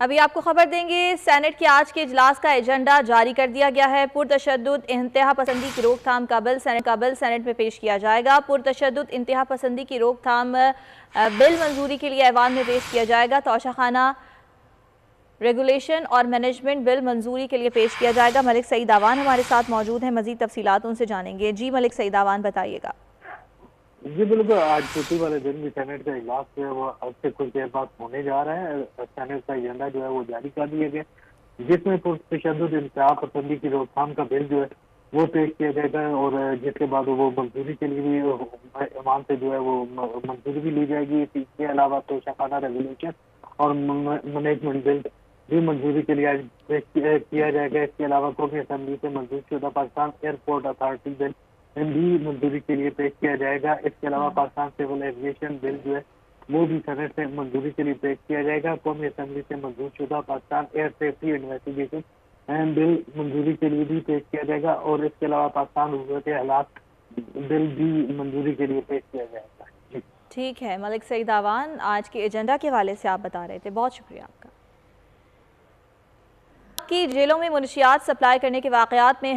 ابھی آپ کو خبر دیں گے، سینٹ کے آج کے اجلاس کا ایجنڈا جاری کر دیا گیا ہے۔ پرتشدد انتہا پسندی کی روک تھام کا بل سینٹ میں پیش کیا جائے گا۔ پرتشدد انتہا پسندی کی روک تھام بل منظوری کے لیے ایوان میں پیش کیا جائے گا۔ توشہ خانہ ریگولیشن اور مینجمنٹ بل منظوری کے لیے پیش کیا جائے گا۔ ملک سعید آوان ہمارے ساتھ موجود ہیں، مزید تفصیلات ان سے جانیں گے۔ جی ملک سعید آوان بتائیے گا۔ جی بالکل، آج چھٹی والے دن بھی سینٹ کا اجلاس جو ہے وہ اب سے کچھ دیر بعد ہونے جا رہا ہے۔ سینٹ کا ایجنڈا جو ہے وہ جاری کر دیا گیا، جس میں پرتشدد انتہا پسندی کی روک تھام کا بل جو ہے وہ پیش کیا جائے گا، اور جس کے بعد وہ منظوری کے لیے بھی ایوان سے جو ہے وہ منظوری بھی لی جائے گی۔ اس کے علاوہ توشہ خانہ ریگولیشن اور مینجمنٹ بل بھی منظوری کے لیے پیش کیا جائے گا۔ اس کے علاوہ قومی اسمبلی سے منظور شدہ پاکستان ایئرپورٹ اتھارٹی بل بھی منظوری کے لیے پیش کیا جائے گا۔ اس کے علاوہ پاکستان سول ایویشن بل جو ہے وہ بھی سینٹ سے منظوری کے لیے پیش کیا جائے گا۔ قومی اسمبلی سے منظور شدہ پاکستان ایئر سیفٹی انویسٹیگیشن بل منظوری کے لیے بھی پیش کیا جائے گا، اور اس کے علاوہ پاکستان حکومت حالات بل بھی منظوری کے لیے پیش کیا جائے گا۔ ٹھیک ہے، ملک سعید آوان آج کے ایجنڈا کے حوالے سے آپ بتا رہے تھے، بہت شکریہ آپ کا۔ کی جیلوں میں منشیات سپلائی کرنے کے واقعات میں